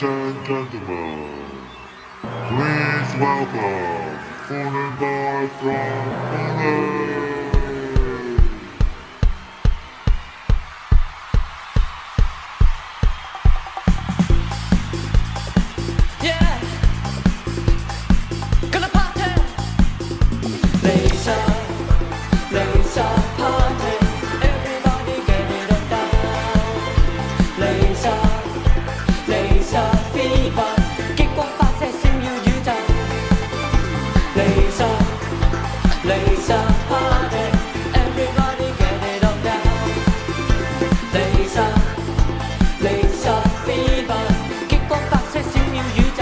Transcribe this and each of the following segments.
Ladies and gentlemen, please welcome Fallen Boy from Poland. Yeah, gonna party. Laser party. Everybody get it on down. Laser fever， 激光發射閃耀宇宙。Laser party. Everybody get it on down. Laser fever， 激光發射閃耀宇宙。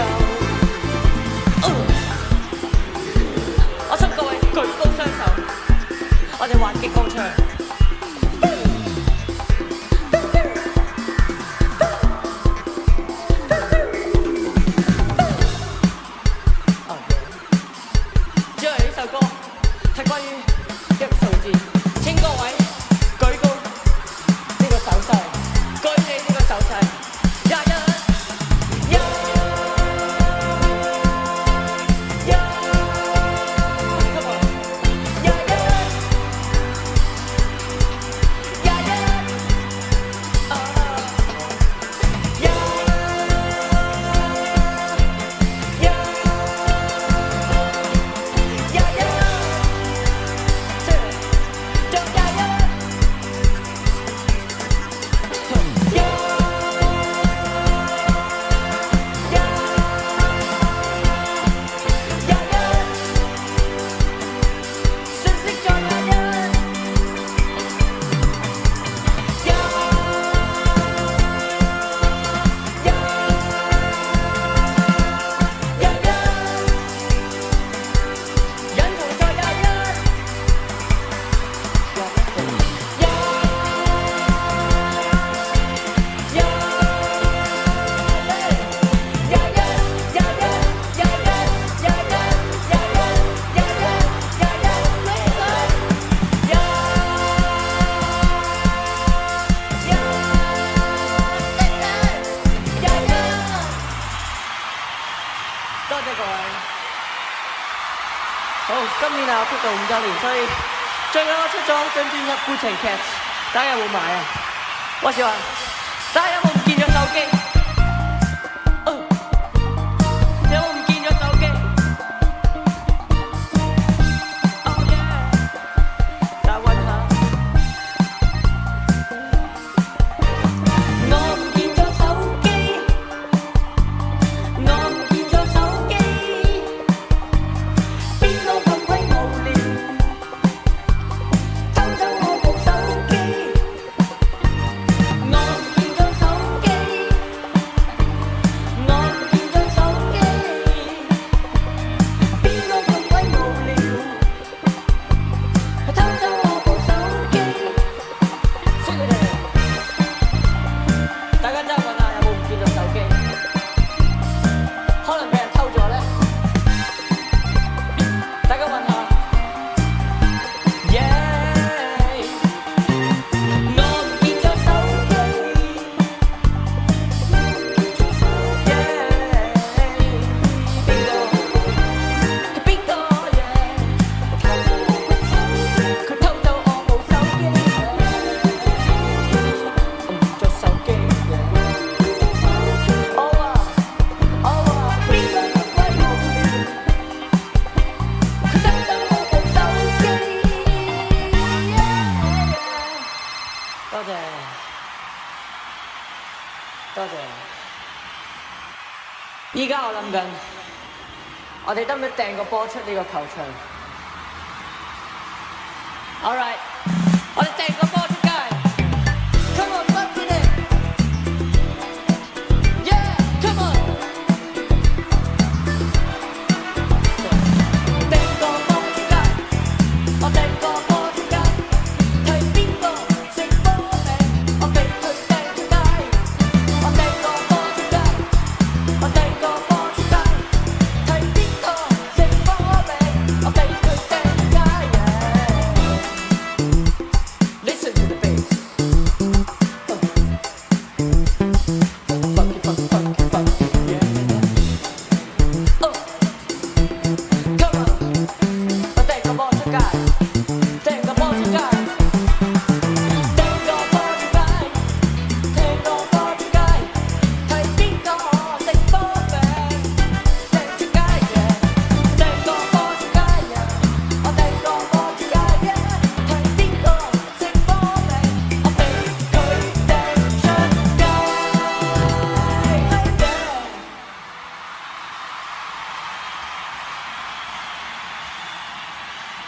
我祝各位舉高雙手，我哋玩激光槍。因為呢首歌係關於一個數字，請各位舉高呢個手勢，舉起呢個手勢，21，come on， 21， 多謝各位。好，今年啊，我出道5週年，所以最近我出咗張專輯《孤情 Cat》，大家有冇買啊？我笑話，大家有冇唔見咗手機？有冇唔見咗手機？Oh yeah， 大家揾下。我唔見咗手機，我唔見咗手機，邊個咁鬼無聊，偷走我部手機。我唔見咗手機，我唔見咗手機，邊個咁鬼無聊，偷走我部手機。識你哋，大家真係問下有冇唔見咗手機？可能俾人偷咗咧，大家問下。Yeah， 我唔見咗手機。Yeah，邊個佢偷走我部手機。我唔見咗手機。我話邊個咁鬼無聊，佢偷走我部手機。多謝，多謝。依家我諗緊，我哋得唔得掟個波出呢個球場？All right，我哋掟個波出街。Come on，fuck with it。Yeah，come on。掟個波出街，我掟個波出街，睇邊個食波餅，我俾佢掟出街。我掟個波出街，我掟個波出街，睇邊個食波餅，我俾佢掟出街。Listen。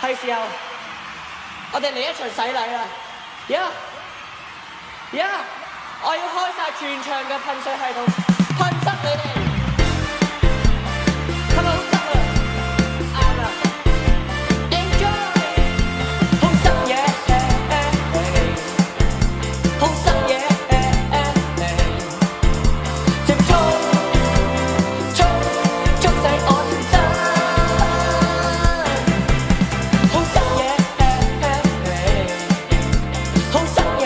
係時候，我哋嚟一場洗禮啦！我要開晒全場嘅噴水系統，噴濕你哋，係咪好濕啊？啱啦 ，enjoy， 好濕嘢，好濕嘢，直衝衝衝洗我全身，好濕嘢，好濕嘢。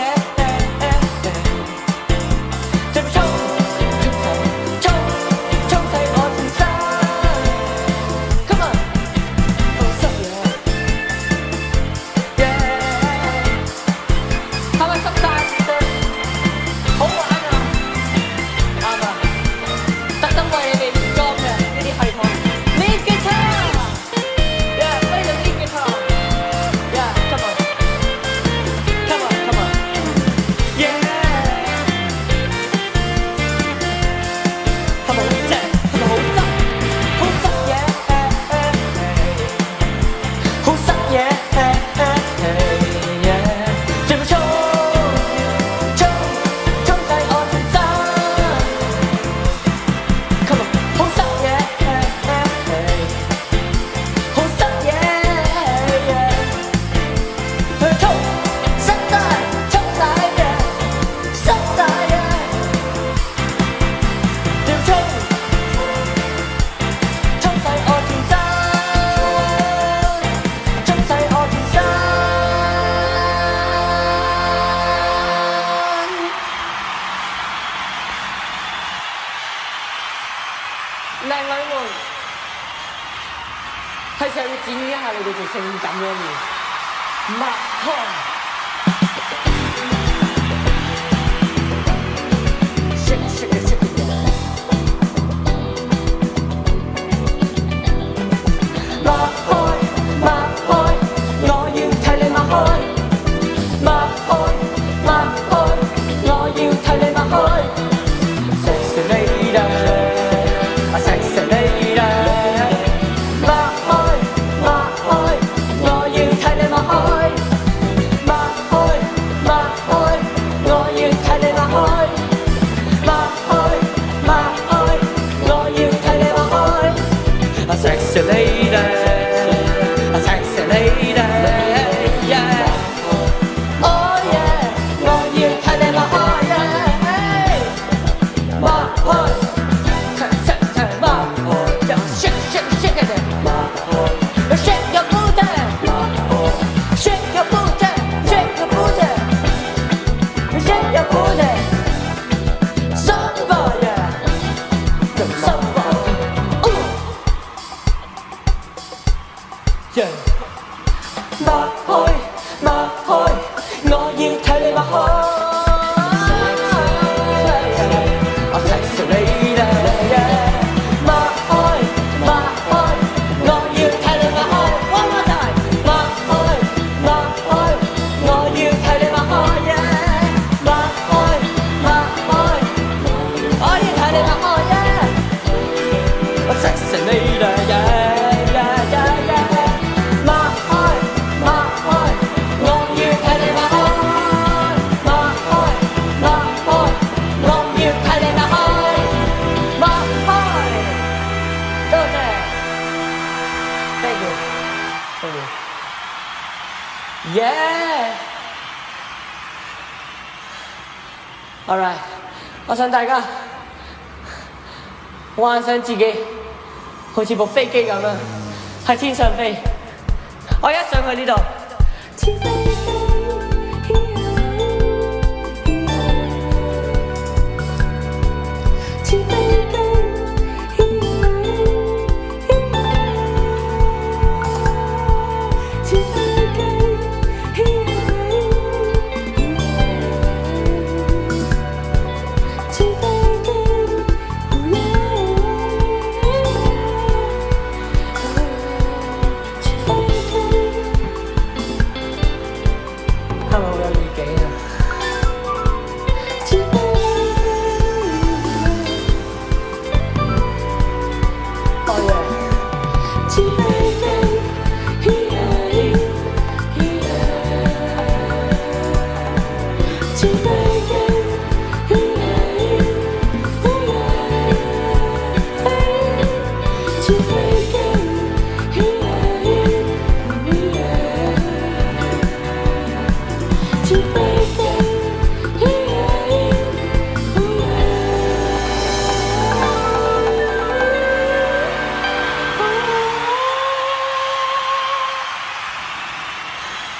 靚女們，係時候要展現一下你哋最性感嘅一面，擘開。Sexy lady, a sexy lady, yeah. Oh yeah， 我要睇你擘開 ，yeah。擘開，擘開 ，shake it， shake your booty， shake your booty， shake your booty， shake your booty，samba yeah，samba。擘開，擘開，我要睇你擘開。我 sexy lady， 擘開，擘開，我要睇你擘開。One more time， 擘開，擘開，我要睇你擘開。擘開，擘開，我要睇你擘開。我 sexy lady。Yeah! Alright， 我想大家幻想自己好似部飛機咁樣喺天上飛，我一上去呢度。似飛機。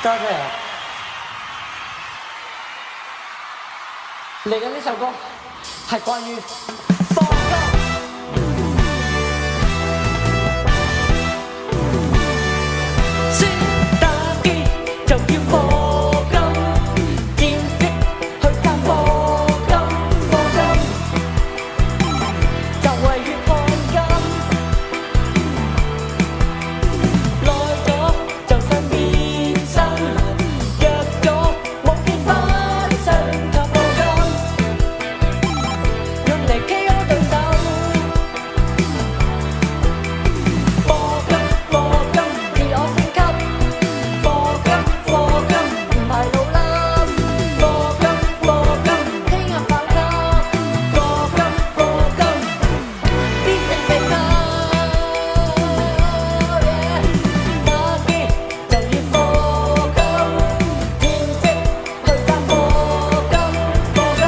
多謝。嚟緊呢首歌係關於放金。先打機就要課金，戰績去交課金，課金就係越放金，耐咗就想變身，約咗冇見返身，靠課金用嚟 KO 對手。課金課金自我升級，課金課金唔係老笠，課金課金聽日反級，課金課金必勝秘笈。打機就要課金，戰績去交課金，課金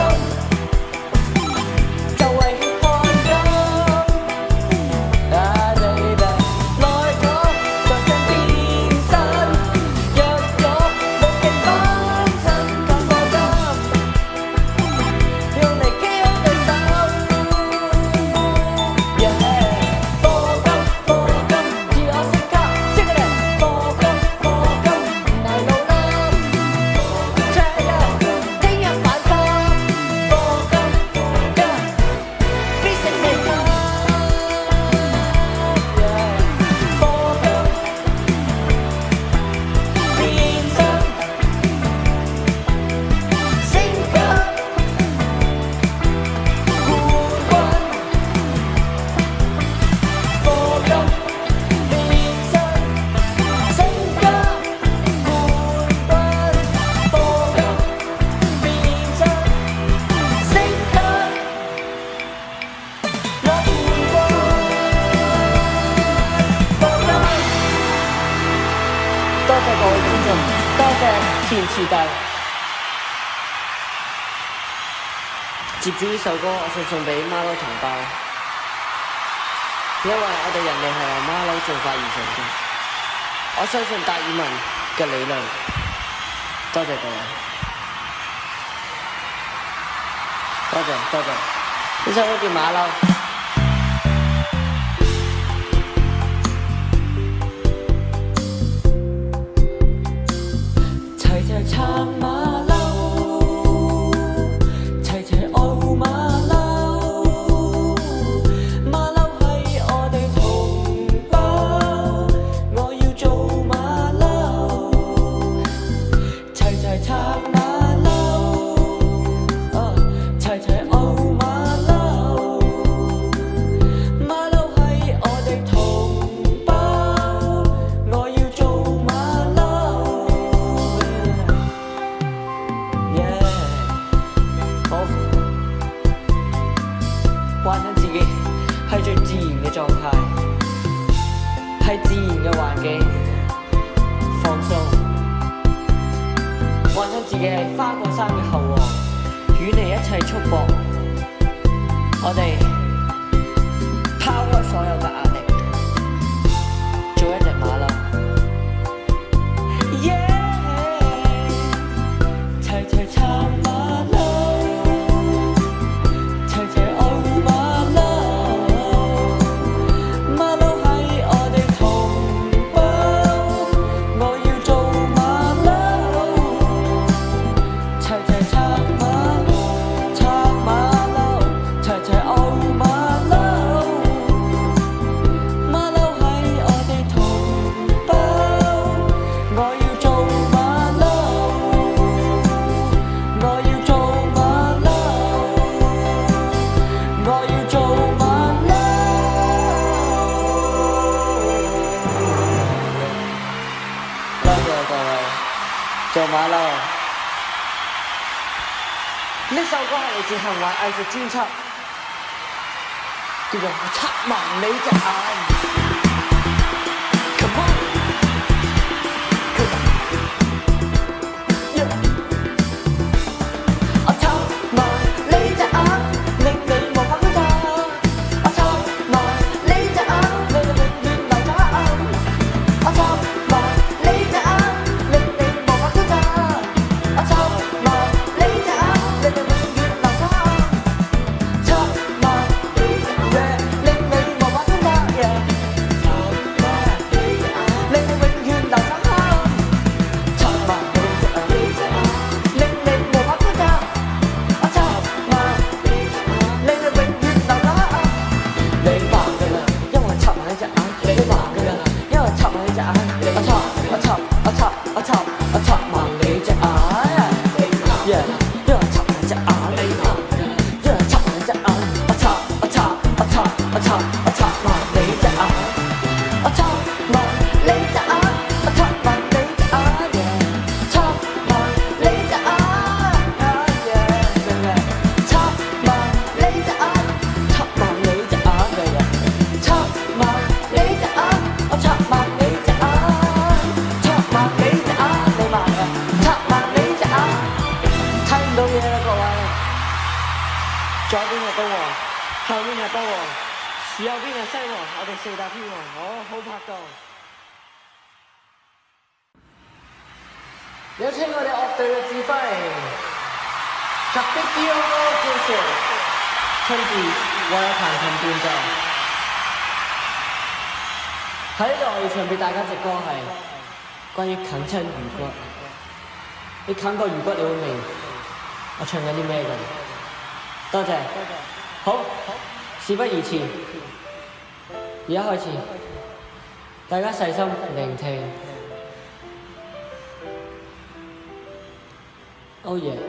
就係血汗金。啊baby，耐咗就想變身，約咗冇勁返身，靠課金用嚟 KO 對手。Yeah，課金課金自我升級，識嘅人課金課金唔係老笠，check out 聽日反級，課金課金必勝秘笈。課金變身升級冠軍，課金變身升級冠軍，課金變身升級攞冠軍，課金。多謝各位觀眾，多謝填詞帝。接住呢首歌，我想送俾馬騮同胞，因為我哋人類係由馬騮進化而成嘅。我相信達爾文嘅理論。多謝各位，多謝多謝。呢首歌叫馬騮。齊齊撐馬騮，齊齊愛馬騮，馬騮係我哋同胞，我要做馬騮，齊齊撐馬騮，齊齊愛馬騮，馬騮係我哋同胞，我要做馬騮。好，幻想自己係最自然嘅狀態，係自然嘅環境，放鬆。幻想自己係花果山嘅後王，遠離一切束縛，我哋拋開所有嘅壓力，做一隻馬騮。齊齊撐馬騮，齊齊愛馬騮，馬騮係我哋同胞，我要做馬騮，齊齊撐馬騮，撐馬騮，齊齊愛馬騮，馬騮係我哋同胞，我要做馬騮。我要做馬騮，我要做馬騮。多謝各位，做馬騮。呢首歌係嚟自行為藝術專輯，叫做《我插盲你隻眼》。Come on，come on，yeah。左邊係刀王，後面係刀王，右邊係西王，我哋四大天王，好拍檔。有請我哋樂隊嘅指揮Capitio Joseph親自為我彈琴伴奏。喺呢度我要唱俾大家隻歌係關於啃親魚骨。你啃過魚骨你會明我唱緊啲咩㗎？多謝。好，事不宜遲，而家開始，大家細心聆聽。Oh yeah.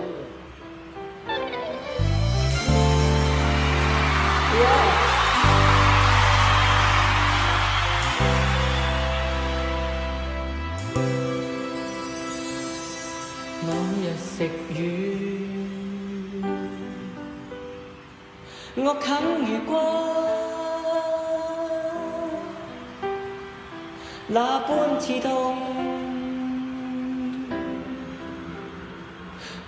Yeah. 某日食魚，我啃魚骨，那般刺痛，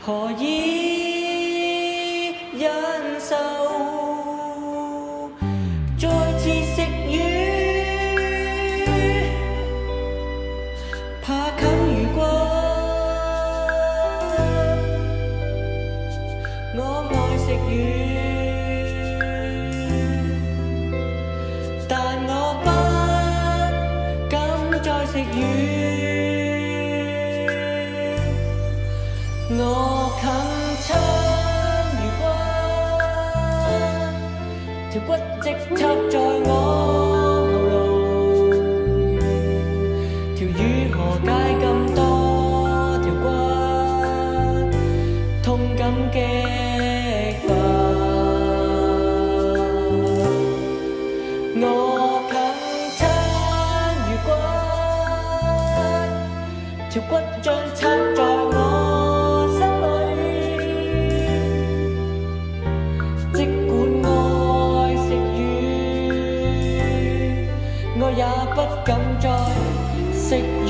何以忍受？再次食魚，怕啃魚骨。我愛食魚，但我不敢再食魚。我啃親魚骨，條骨直插在我喉嚨，條魚何解咁多條骨，痛感激發。我啃親魚骨，條骨像插在我。我也不敢再食魚。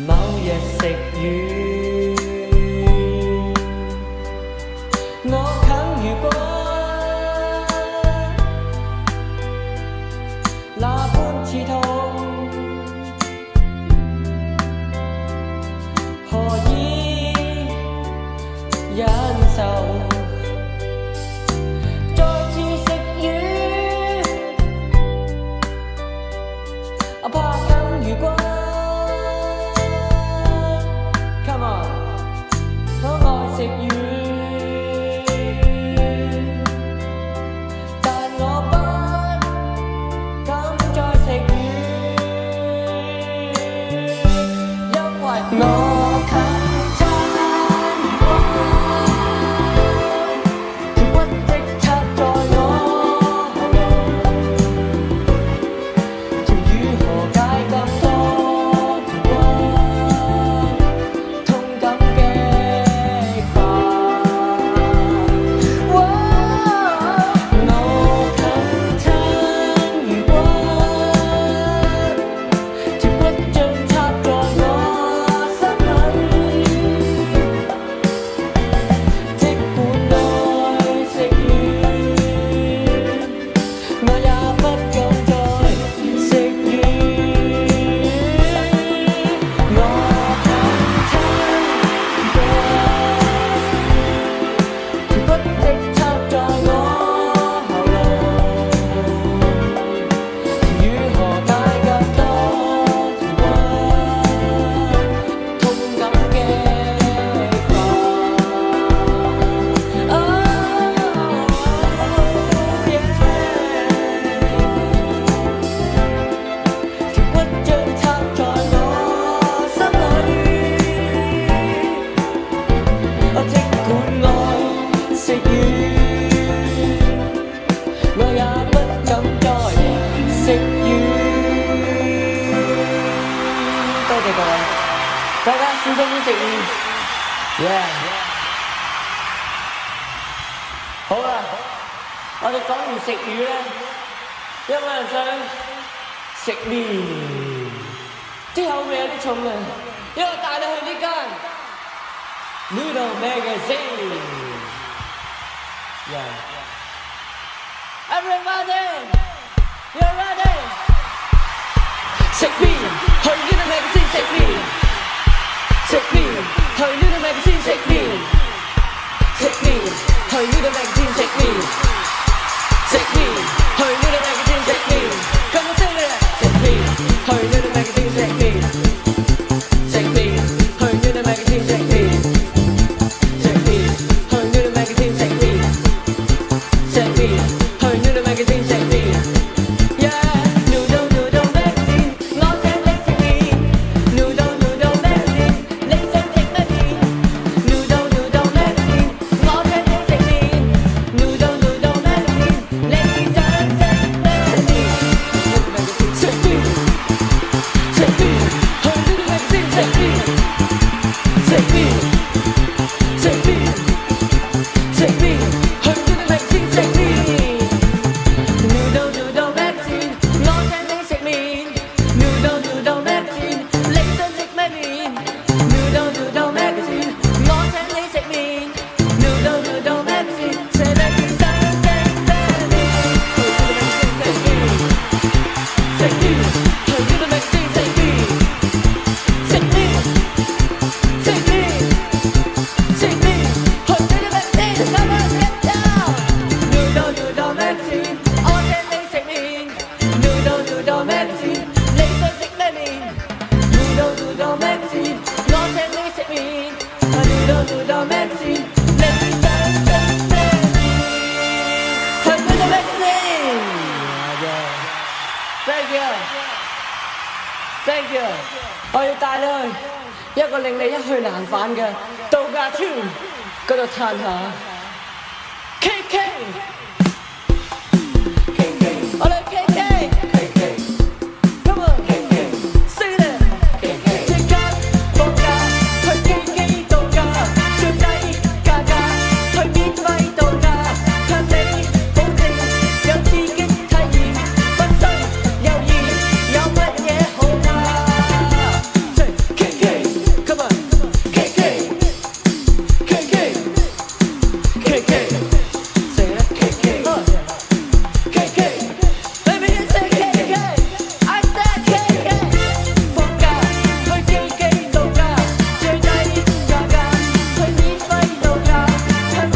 某日食魚，我啃魚骨，那般刺痛，何以忍受？我怕啃魚骨 ，Come on， 我愛食魚，但我不敢再食魚，因為我啃親魚骨，條骨直插在我喉嚨，條魚何解咁多條骨，痛感激發。我啃親魚骨，條骨像插在我心裏，即管愛食魚，我也不敢再食魚。我啃親魚骨，條骨直插在我喉嚨，條魚何解咁多條骨，痛感激發。條骨像插在我心裏，我即管愛食魚，我也不敢再食魚。多謝各位，大家小心啲食魚。Yeah。好啦，我哋講完食魚咧，有冇人想食麵？啲口味有啲重啊，因為我帶你去呢間 Noodle Magazine. Yeah. Everybody, you ready? Take me, hey Noodle Magazine, take me. Take me, hey Noodle Magazine, take me. Take me, hey Noodle Magazine, take me. Take me, hey Noodle Magazine, take me. Come on, sing it. Take me, hey Noodle Magazine, take me. Take me, hey Noodle Magazine, take me. Take me, hey Noodle Magazine, take me. Take me, hey Noodle Magazine, take me. Yeah, Noodle Noodle Magazine, ngó xem lấy take me. Noodle Noodle Magazine, lấy xem take me. Noodle Noodle Magazine, ngó xem lấy take me. Noodle Noodle Magazine, lấy xem take me. Take me, take me, hey Noodle Magazine, take me. Take me, take me, take me, hey Noodle Magazine, take me. Noodle Noodle Magazine, ngó xem lấy take me. Noodle Noodle Magazine, lấy xem take me. Noodle Noodle Magazine, ngó xem lấy take me. Noodle Noodle Magazine, sẽ lấy xem take me. Take me, take me, hey Noodle Magazine, take me. Take me, take me, take me, hey Noodle Magazine, come on, get down. Noodle Noodle Magazine, all that they take me. Noodle Noodle Magazine, lấy xem take me. Noodle Noodle Magazine, all that they take me. Noodle Noodle Magazine, lấy xem take me. Hey Noodle Magazine. Thank you. Thank you。我要帶你去一個令你一去難返嘅度假村嗰度嘆下。KK，我哋 KK，Come on，sing it。即刻放假去 KK 度假，最低價格去免費度假，向你保證有刺激體驗，不需猶豫，有乜嘢好怕？KK，Come on，KK，KK，KK，say it KK，KK，baby you say KK，I said KK，放假去 KK 度假，最低價格去免費度假，向你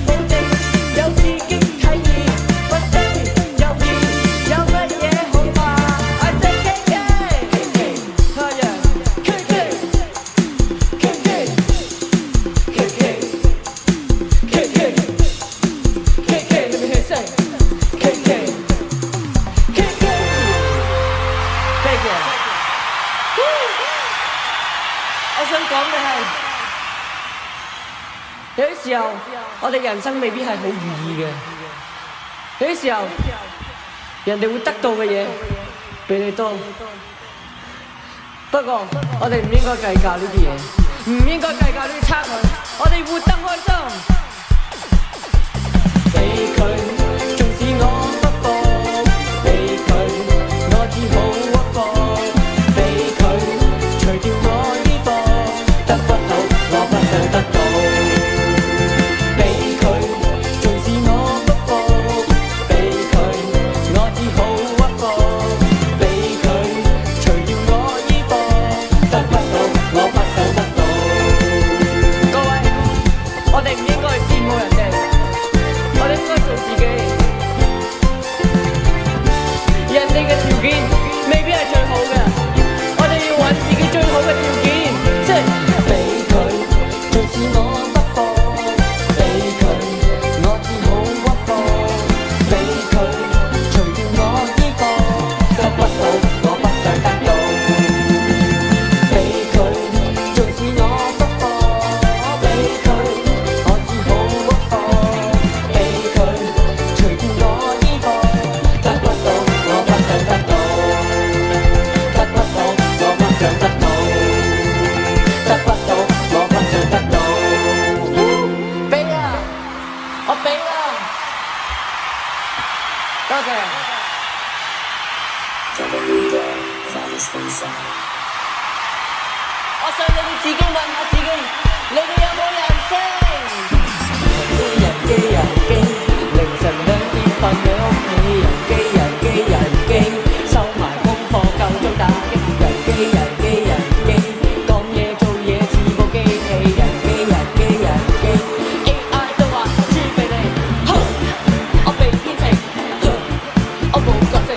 保證有刺激體驗，不需猶豫，有乜嘢好怕？I said KK，KK，係啊KK，KK，KK，KK，let me hear you say KK，KK，thank you。我想講嘅係，有啲時候我哋人生未必係好如意嘅，有啲時候人哋會得到嘅嘢比你多。不過我哋唔應該計較呢啲嘢，唔應該計較呢啲差距，我哋活得開心。俾佢，縱使我不服；俾佢，我只好屈服；俾佢，除掉我衣服，得不到我不想得到。俾佢，縱使我不服；俾佢，我只好屈服；俾佢，除掉我衣服，得不到我不想得到。各位，我哋唔應該去羨慕人哋，我哋應該做自己。人哋嘅條件未必係最好嘅，我哋要揾自己最好嘅條件。即係俾佢，縱使我不服；俾佢，我只好屈服；俾佢，除掉我衣服，得不到我不想得到。俾佢，縱使我不服；俾佢，我只好屈服；俾佢，除掉我衣服，得不到我不想得到，得不到我不想得到，得不到我不想得到。俾啊，我俾啦，多謝。我想你哋自己問下自己。你哋有冇人聲？人機人機，凌晨2點瞓喺屋企，人機，收埋功課夠鐘打機，人機，講嘢做嘢似部機器，人機，AI 都話輸俾你，我被編程，我冇角色，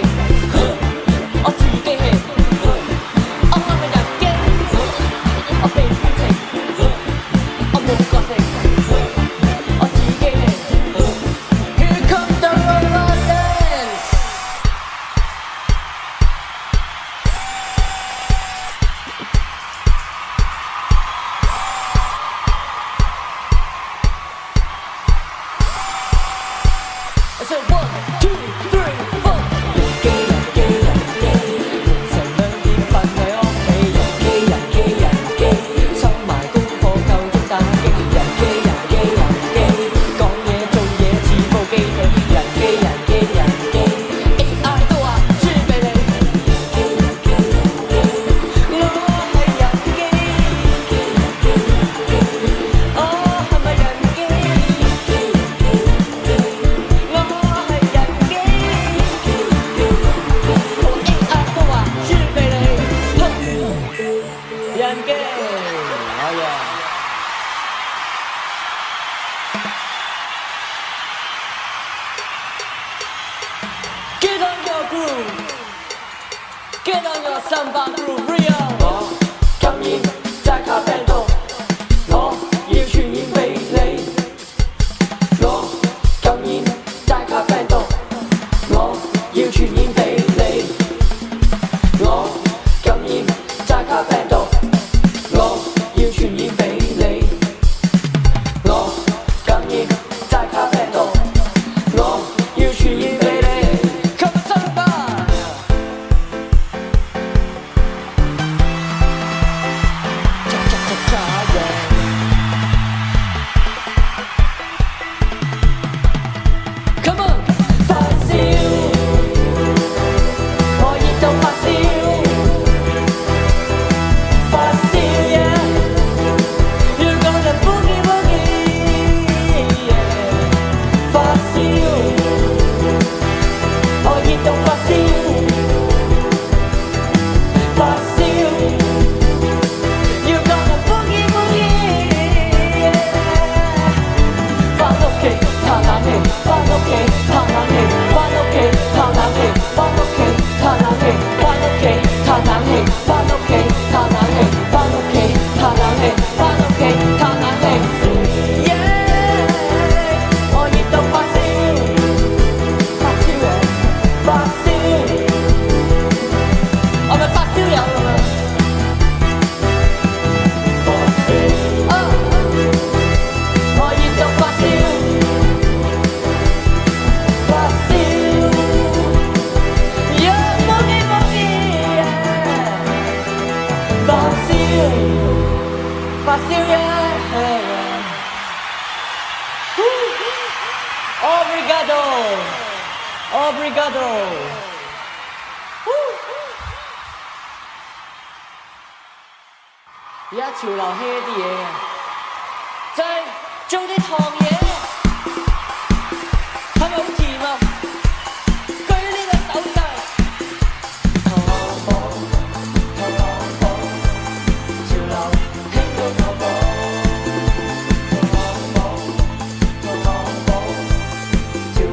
我自己係，我係咪人機？我被編程，我冇角色，我自己係。Here comes the roller dance。I said 1, 2, 3, 4。人機，凌晨2點瞓喺屋企，人機，收埋功課夠鐘打機，人機，講嘢做嘢似部機器，人機，AI 都話輸俾你，我係人機，我係咪人機？我係人機，AI 都話輸俾你，人機，好嘢。Get on your groove, get on your samba groove, Rio。我感染寨卡病毒，我要傳染俾你。我感染寨卡病毒，我要傳染俾你。我感染寨卡病毒，我要傳染俾你。我感染寨卡病毒，我要傳染俾你。Come on, samba。Come on，發燒，我熱到發燒，發燒yeah，要講就 boogie boogie yeah，發燒，我熱到發燒，發燒，要講就 boogie boogie yeah。返屋企嘆冷氣，返屋企嘆冷氣，返屋企嘆冷氣，返屋企嘆冷氣，返屋企嘆冷氣，返屋企嘆冷氣，返屋企嘆冷氣，返屋企嘆冷氣。我熱到發燒，發燒呀，發燒，我咪發燒友咁樣。發燒，我熱到發燒。發燒，yeah boogie boogie yeah，發燒，發燒 yeah，obrigado，而家潮流 hea 啲嘢啊，就係做啲糖嘢，係咪好甜啊？舉呢個手勢，糖寶，潮流興到糖寶，潮流興到糖寶，潮流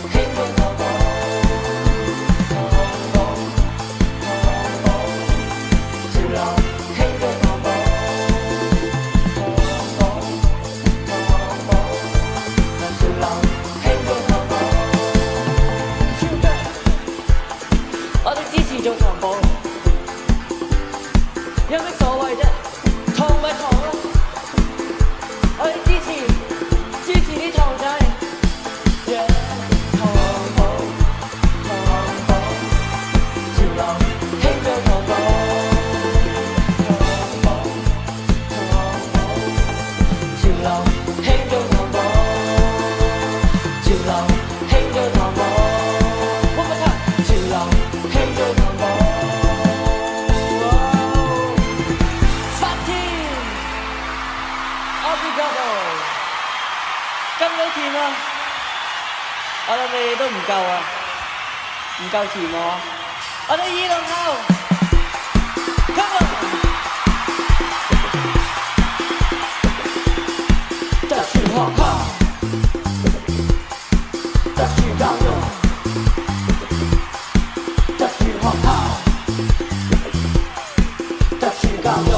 興到糖寶。我哋支持做糖寶，有咩所謂啫？糖咪糖咯，我哋支持啲糖仔。Yeah， 糖寶，潮流興做糖寶，潮流興做糖寶，潮流興做糖寶。One more time，潮流興做糖寶。甜啊！我諗你哋都唔夠啊，唔夠甜喎。我哋二龍後 ，come on！特殊學校，特殊教育，特殊學校，特殊教育。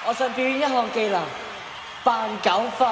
我想表演一項技能，扮狗吠。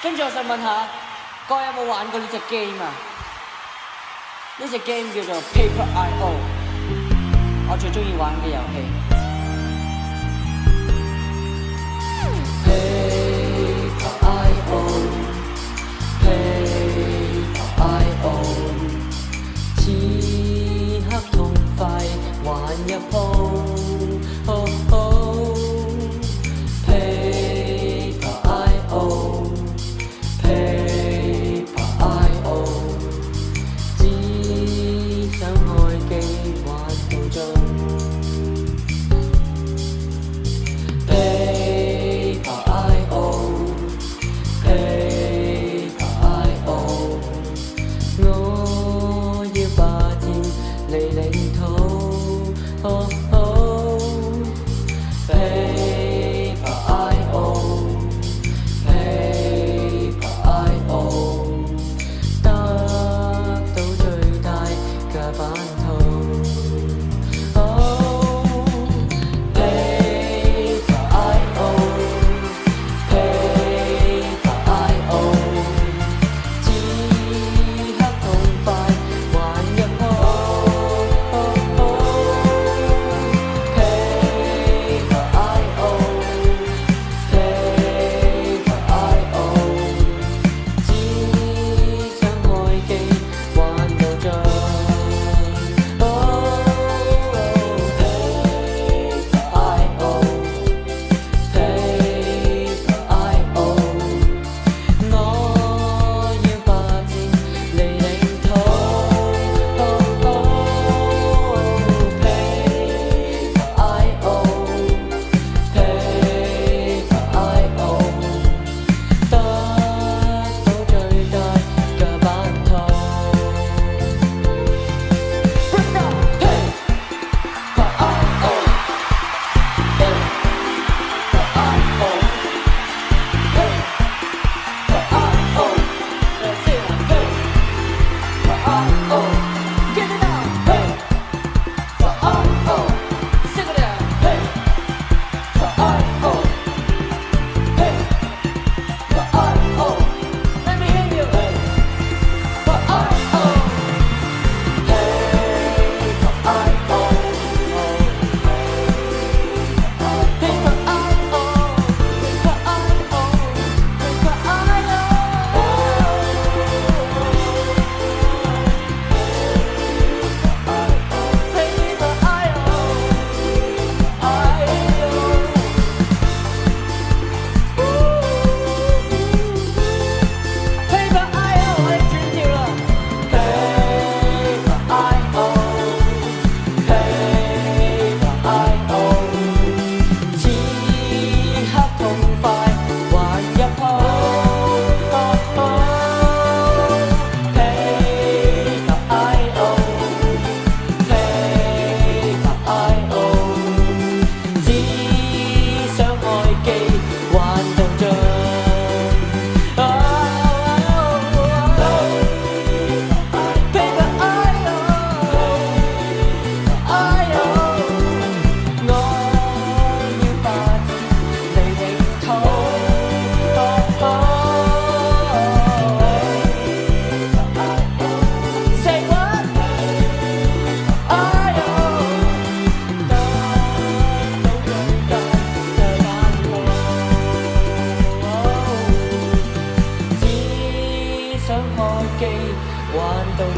跟住我想問下，各位有冇玩過呢隻 game 啊？呢隻 game 叫做 Paper I.O， 我最中意玩嘅遊戲。Paper I.O， Paper I.O， 此刻痛快玩一鋪。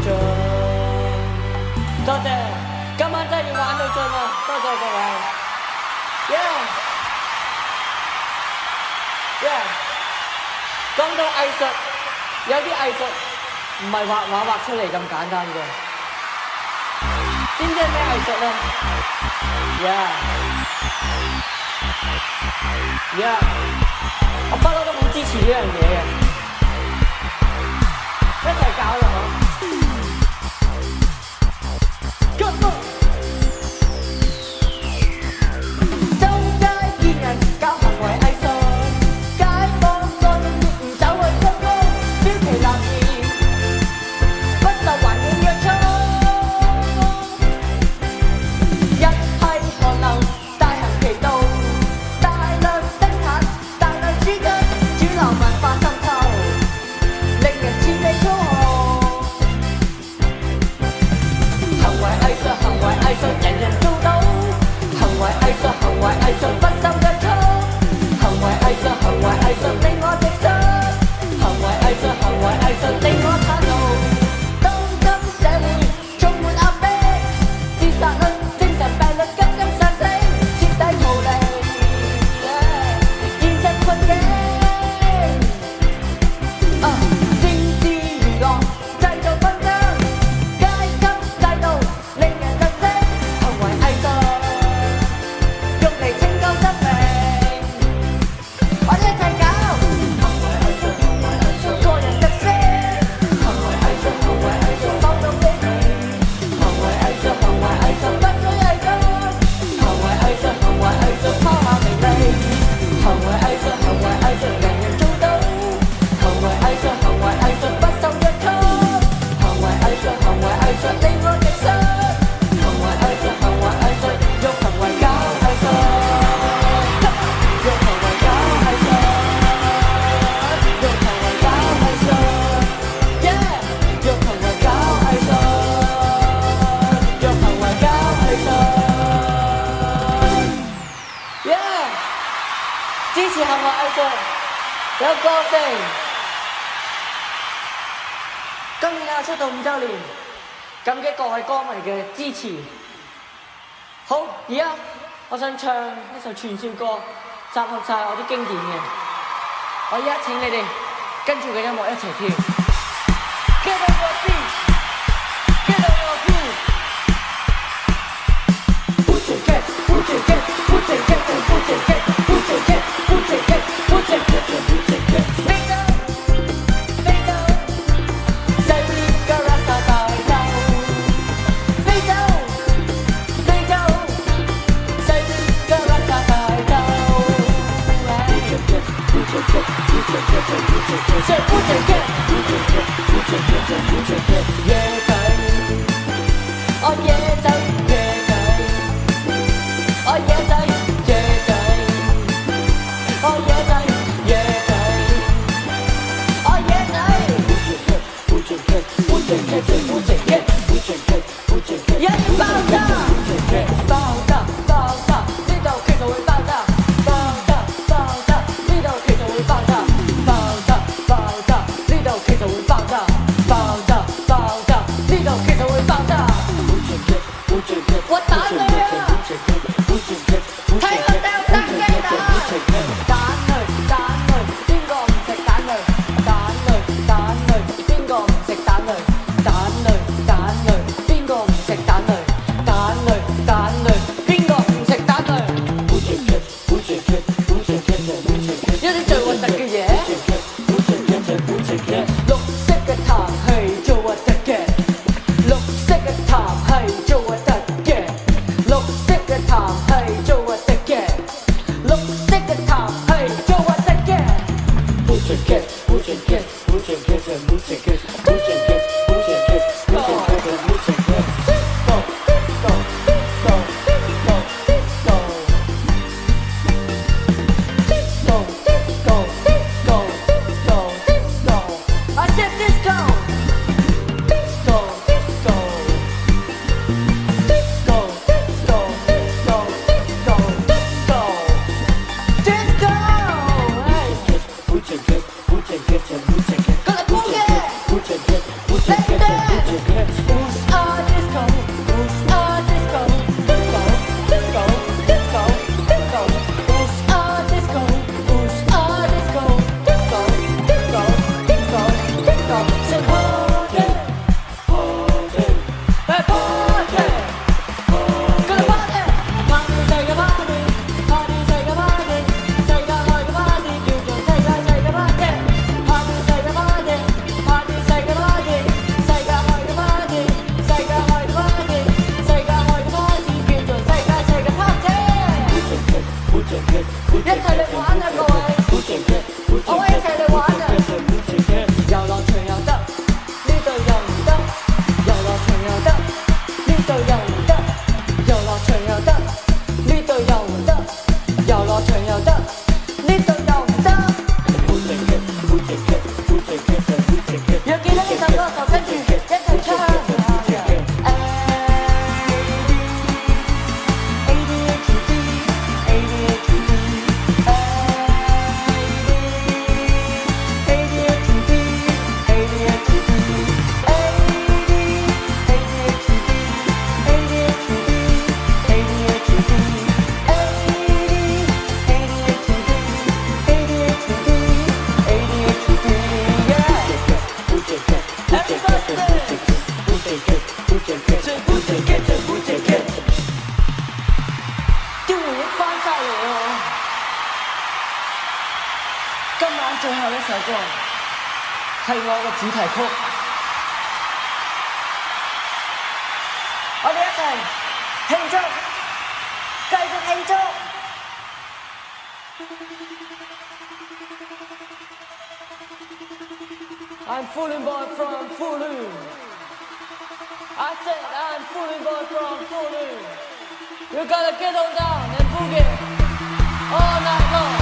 盡。多謝，今晚真係要玩到盡啊！多謝各位。講到藝術，有啲藝術唔係畫畫畫出嚟咁簡單嘅。知唔知係咩藝術咧？我不嬲都好支持呢樣嘢嘅，一齊搞啦嗬！周街見人搞行為藝術，街坊個個唔走去高高，標奇立異，不受環境約束。一批河流大行其道，大量生產，大量輸出，主流文化滲透，令人千里操控。行為藝術，行為藝術，人人做到。行為藝術，行為藝術，不受約束。行為藝術，行為藝術，令我直率。行為藝術，行為藝術，令我袒露。當今社會充滿壓迫，自殺率、精神病率急急上升，徹底逃離現實困境。政治娛樂製造紛爭，階級制度令人窒息。行為藝術用嚟拯救生命，我哋一齊搞。行為藝術，行為藝術，個人特色。行為藝術，行為藝術，放縱非理。行為藝術，行為藝術，不需藝術。行為藝術，行為藝術，拋下名利。行為藝術，行為藝術，人人做到。行為藝術，行為藝術，不受約束。行為藝術，行為藝術，令我直率。行為藝術，行為藝術，用行為搞藝術。用行為搞藝術。用行為搞藝術。用行為搞藝術。用行為搞藝術。支持行為藝術，有個性。今年出道5週年，感激各位歌迷嘅支持。好，而家我想唱一首傳説歌，集合晒我啲經典嘅。我而家請你哋跟住個音樂一齊跳。Get on your feet, get on your feet. Put your hands, put your hands, put your hands, put your hands, put your hands, put your hands, put your hands, put your hands. Fade out, fade out. Say we gotta start down. Fade out, fade out. Say we gotta start down. Put your hands, put your hands, put your hands, put your hands. Say put your hands, put your hands, put your hands, put your hands. Yeah, baby. Oh yeah, baby, yeah, baby. Oh yeah, baby, yeah, baby. Oh yeah, baby, yeah, baby. Oh yeah, baby. Put your hands, put your hands, put your hands, put your hands, put your hands. Yeah, 爆炸，爆炸，爆炸，呢度其實會爆炸，爆炸，爆炸，呢度其實會爆炸，爆炸，爆炸，呢度其實會爆炸，爆炸，爆炸，呢度其實會爆炸。我打你啊！睇我掉生機啦！蛋類，蛋類，邊個唔食蛋類？蛋類，蛋類，邊個唔食蛋類？蛋類，蛋類，邊個唔食蛋類？蛋類，蛋類，邊個唔食蛋類？一啲最核突嘅嘢，綠色嘅痰係做核突嘅，綠色嘅痰係做核突。度又得，遊樂場又得，呢度又得，遊樂場又得，呢度又得。若記得呢首歌就跟住一齊唱。最後一首歌係我嘅主題曲，我哋一齊慶祝，繼續慶祝。I'm Falling Boy from Falun. I said I'm Falling Boy from Falun. You gotta get on down and boogie all night long.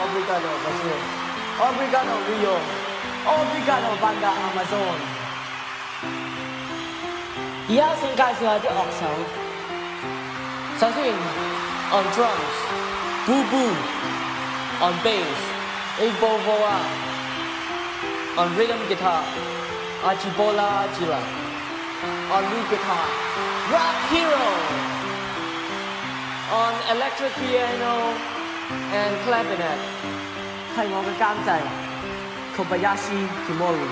Obrigado, Brasil. Obrigado, Rio. Obrigado, Banda Amazon. 而家先介紹下啲樂手。首先 on drums, Boo Boo. On bass, Igbovoa. On rhythm guitar, Ajibola Ajila. On lead guitar, Rock Hero. On electric piano and clarinet 係我嘅監製 Kobayashi Kimoru，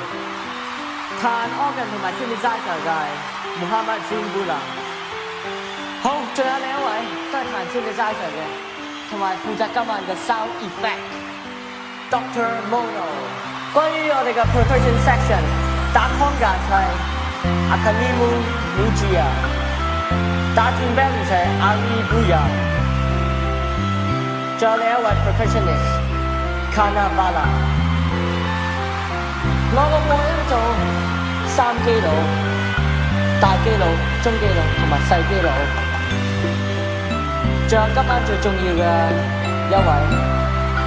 彈 organ 同埋 synthesizer 就係 Muhammad Zimbula。 好，仲有另一位都係彈 synthesizer 嘅，同埋負責今晚嘅 sound effect Dr. Mono。 關於我哋嘅 percussion section 打 conga 就係 Akanimu Mujiya， 打轉 band 就係 Ali Buya。 仲有另一位 percussionist Canavala。 我個播音組3基佬大基佬、中基佬同埋細基佬，仲有今晚最重要嘅一位，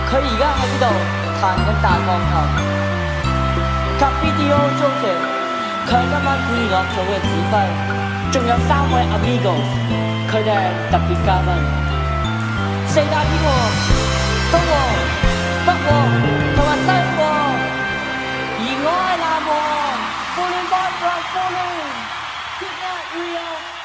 佢而家喺呢度彈緊大鋼琴。Capitio Joseph， 佢係今晚管弦樂組嘅指揮，仲有3位 Amigos， 佢哋係特別嘉賓。四大天王，東王、北王同埋西王，而我係南王，Fallen Boy from Fallen，Good night Rio。